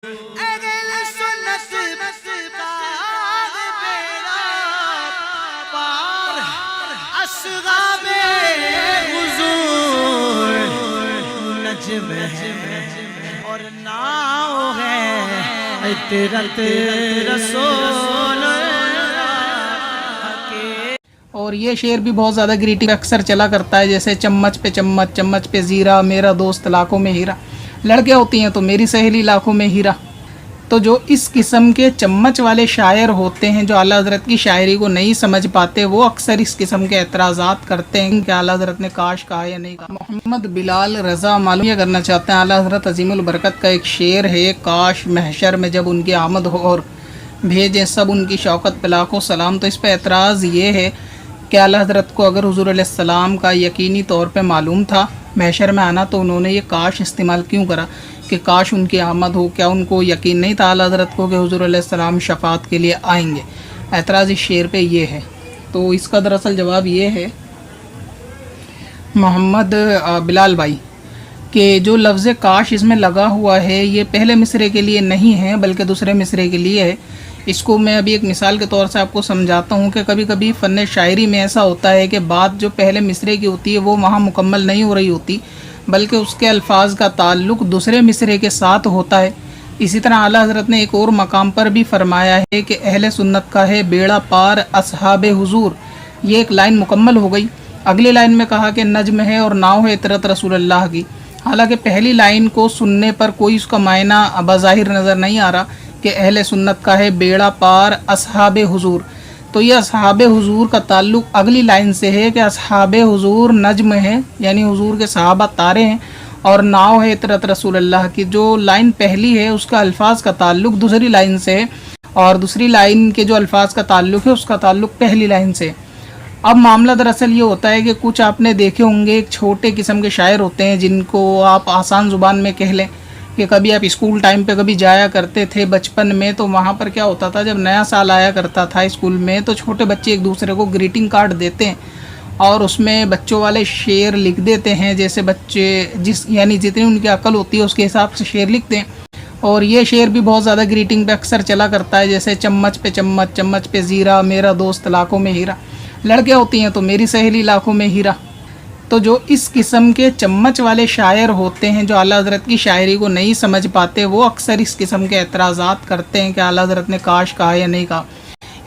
और नाव है तेरा रसूल। और ये शेर भी बहुत ज़्यादा ग्रीटिंग अक्सर चला करता है, जैसे चम्मच पे चम्मच, चम्मच पे ज़ीरा, मेरा दोस्त लाखों में हीरा, लड़कियाँ होती हैं तो मेरी सहेली लाखों में हीरा। तो जो इस किस्म के चम्मच वाले शायर होते हैं, जो आला हज़रत की शायरी को नहीं समझ पाते, वो अक्सर इस किस्म के एतराज़ात करते हैं कि आला हज़रत ने काश कहा या नहीं कहा। मोहम्मद बिलाल रज़ा मालूम यह करना चाहते हैं, आला हज़रत अज़ीमुल बरकत का एक शेर है, काश महशर में जब उनकी आमद हो और भेजें सब उनकी शौकत पे लाखों सलाम। तो इस पर एतराज़ ये है कि आला हज़रत को अगर हुज़ूर अलैहिस्सलाम का यकीनी तौर पे मालूम था महशर में आना, तो उन्होंने ये काश इस्तेमाल क्यों करा कि काश उनकी आमद हो। क्या उनको यकीन नहीं था आला हज़रत को कि हुज़ूर अलैहिस्सलाम शफ़ात के लिए आएंगे? एतराज़ इस शेर पे ये है। तो इसका दरअसल जवाब ये है मोहम्मद बिलाल भाई कि जो लफ्ज़ काश इसमें लगा हुआ है ये पहले मिसरे के लिए नहीं है बल्कि दूसरे मिसरे के लिए है। इसको मैं अभी एक मिसाल के तौर से आपको समझाता हूँ कि कभी कभी फ़न शायरी में ऐसा होता है कि बात जो पहले मिसरे की होती है वो वहाँ मुकम्मल नहीं हो रही होती, बल्कि उसके अल्फाज का ताल्लुक़ दूसरे मिसरे के साथ होता है। इसी तरह आला हज़रत ने एक और मकाम पर भी फरमाया है कि अहले सुन्नत का है बेड़ा पार असहाबे हुजूर। ये एक लाइन मुकम्मल हो गई। अगली लाइन में कहा कि नज्म है और नाव है इतरत रसूलुल्लाह की। हालांकि पहली लाइन को सुनने पर कोई उसका मायना बज़ाहिर नज़र नहीं आ रहा कि अहले सुन्नत का है बेड़ा पार असहाबे हुजूर। तो ये असहाबे हुजूर का ताल्लुक़ अगली लाइन से है कि असहाबे हुजूर नज्म है, यानी हुजूर के सहाबा तारे हैं, और नाव है इतरत रसूलुल्लाह की। जो लाइन पहली है उसका अल्फाज का ताल्लुक़ दूसरी लाइन से है, और दूसरी लाइन के जो अल्फाज का ताल्लुक़ है उसका ताल्लुक़ पहली लाइन से। अब मामला दरअसल ये होता है कि कुछ आपने देखे होंगे एक छोटे किस्म के शायर होते हैं जिनको आप आसान ज़ुबान में कह लें कि कभी आप स्कूल टाइम पे कभी जाया करते थे बचपन में, तो वहाँ पर क्या होता था जब नया साल आया करता था स्कूल में, तो छोटे बच्चे एक दूसरे को ग्रीटिंग कार्ड देते हैं और उसमें बच्चों वाले शेर लिख देते हैं, जैसे बच्चे यानी जितनी उनकी अकल होती है उसके हिसाब से शेर लिखते हैं। और ये शेर भी बहुत ज़्यादा ग्रीटिंग पे अक्सर चला करता है, जैसे चम्मच पे चम्मच, चम्मच पे ज़ीरा, मेरा दोस्त लाखों में हीरा, लड़कियाँ होती हैं तो मेरी सहेली लाखों में हीरा। तो जो इस किस्म के चम्मच वाले शायर होते हैं, जो आला हज़रत की शायरी को नहीं समझ पाते, वो अक्सर इस किस्म के एतराज़ात करते हैं कि आला हज़रत ने काश कहा या नहीं कहा।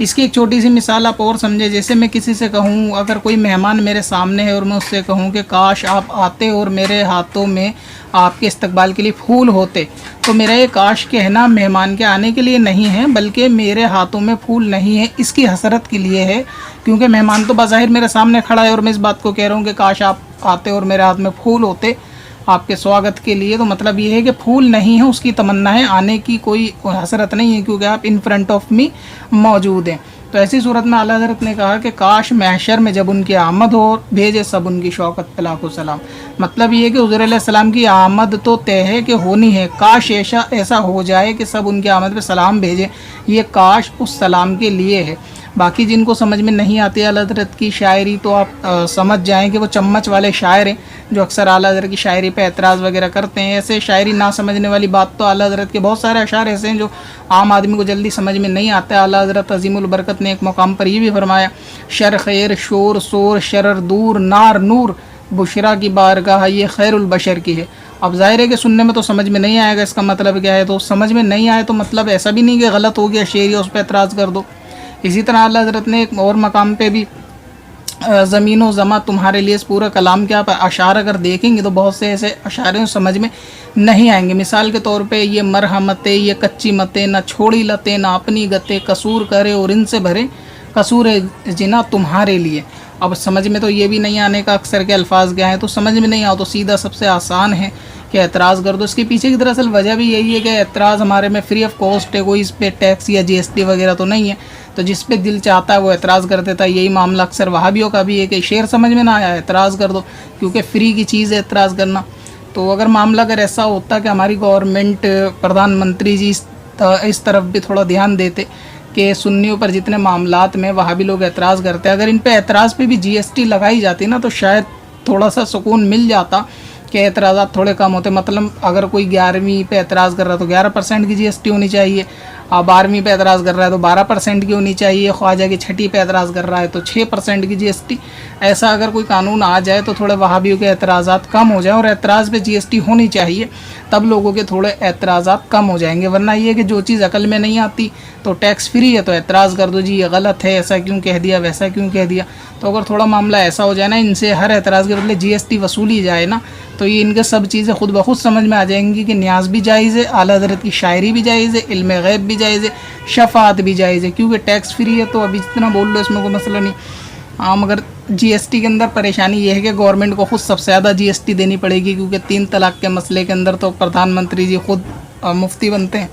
इसकी एक छोटी सी मिसाल आप और समझे, जैसे मैं किसी से कहूँ, अगर कोई मेहमान मेरे सामने है और मैं उससे कहूँ कि काश आप आते और मेरे हाथों में आपके इस्तकबाल के लिए फूल होते, तो मेरा ये काश कहना मेहमान के आने के लिए नहीं है बल्कि मेरे हाथों में फूल नहीं है इसकी हसरत के लिए है, क्योंकि मेहमान तो बाज़ाहिर मेरे सामने खड़ा है और मैं इस बात को कह रहा हूँ कि काश आप आते और मेरे हाथ में फूल होते आपके स्वागत के लिए। तो मतलब ये है कि फूल नहीं है, उसकी तमन्ना है, आने की कोई हसरत नहीं है क्योंकि आप इन फ्रंट ऑफ मी मौजूद हैं। तो ऐसी सूरत में आला हज़रत ने कहा कि काश महशर में जब उनकी आमद हो भेजे सब उनकी शौकत पे लाखों सलाम। मतलब ये है कि हुज़ूर अलैहिस्सलाम की आमद तो तय है कि होनी है, काश ऐसा हो जाए कि सब उनकी आमद पे सलाम भेजें। ये काश उस सलाम के लिए है। बाकी जिनको समझ में नहीं आती आला हज़रत की शायरी, तो आप समझ जाएं कि वो चम्मच वाले शायर हैं जो अक्सर आला हज़रत की शायरी पे एतराज़ वगैरह करते हैं। ऐसे शायरी ना समझने वाली बात तो आला हज़रत के बहुत सारे अशार ऐसे हैं जो आम आदमी को जल्दी समझ में नहीं आते। आला हज़रत अज़ीमुल बरकत ने एक मकाम पर ये भी फरमाया, शर खैर शोर सोर शरर दूर नार नूर बुशरा की बारगाह ये खैरुल बशर की है। अब ज़ाहिर है कि सुनने में तो समझ में नहीं आएगा इसका मतलब क्या है, तो समझ में नहीं आए तो मतलब ऐसा भी नहीं कि गलत हो गया शेर या उस पर एतराज़ कर दो। इसी तरह आला हज़रत ने एक और मकाम पे भी ज़मीन व ज़मा तुम्हारे लिए, इस पूरा कलाम के आप अशार अगर देखेंगे तो बहुत से ऐसे अशारे समझ में नहीं आएंगे। मिसाल के तौर पे ये मरहमते ये कच्ची मते न छोड़ी लते न अपनी गते कसूर करे और इनसे भरे कसूर जिना तुम्हारे लिए। अब समझ में तो ये भी नहीं आने का अक्सर के अल्फाज क्या हैं, तो समझ में नहीं आओ तो सीधा सबसे आसान है कि एतराज़ कर दो। इसके पीछे की दरअसल वजह भी यही है कि एतराज़ हमारे में फ्री ऑफ कॉस्ट है, कोई इस पर टैक्स या GST वगैरह तो नहीं है, तो जिस पे दिल चाहता है वो एतराज़ कर देता है। यही मामला अक्सर वहाबियों का भी है कि शेर समझ में ना आया एतराज़ कर दो, क्योंकि फ्री की चीज़ है एतराज़ करना। तो अगर मामला अगर ऐसा होता कि हमारी गवर्नमेंट प्रधानमंत्री जी इस तरफ भी थोड़ा ध्यान देते कि सुन्नियों पर जितने मामलात में वहाबी लोग एतराज़ करते हैं, अगर इन पे एतराज़ पे भी GST लगाई जाती ना तो शायद थोड़ा सा सुकून मिल जाता के एतराज़ात थोड़े कम होते। मतलब अगर कोई 11वीं पे एतराज़ कर रहा है तो 11% की GST होनी चाहिए, और 12वीं पे एतराज़ कर रहा है तो 12% की होनी चाहिए, ख्वाजा की 6ठी पे एतराज़ कर रहा है तो 6% की GST। ऐसा अगर कोई कानून आ जाए तो थोड़े वहाबियों के एतराज़ात कम हो जाए, और एतराज़ पे GST होनी चाहिए, तब लोगों के थोड़े एतराज़ात कम हो जाएंगे। वरना ये कि जो चीज़ अकल में नहीं आती तो टैक्स फ्री है तो एतराज़ कर दो, जी ये गलत है, ऐसा क्यों कह दिया, वैसा क्यों कह दिया। तो अगर थोड़ा मामला ऐसा हो जाए ना, इनसे हर एतराज़ के बदले GST वसूली जाए ना, तो ये इनके सब चीज़ें खुद ब खुद समझ में आ जाएंगी कि न्याज भी जायज़ है, आला हज़रत की शायरी भी जायज़ है, इल्म गैब भी जायज़ है, शफ़ाअत भी जायज़ है, क्योंकि टैक्स फ्री है तो अभी जितना बोल लो इसमें कोई मसला नहीं। हाँ, मगर GST के अंदर परेशानी ये है कि गवर्नमेंट को खुद सबसे ज़्यादा GST देनी पड़ेगी, क्योंकि 3 तलाक के मसले के अंदर तो प्रधानमंत्री जी खुद मुफ्ती बनते हैं।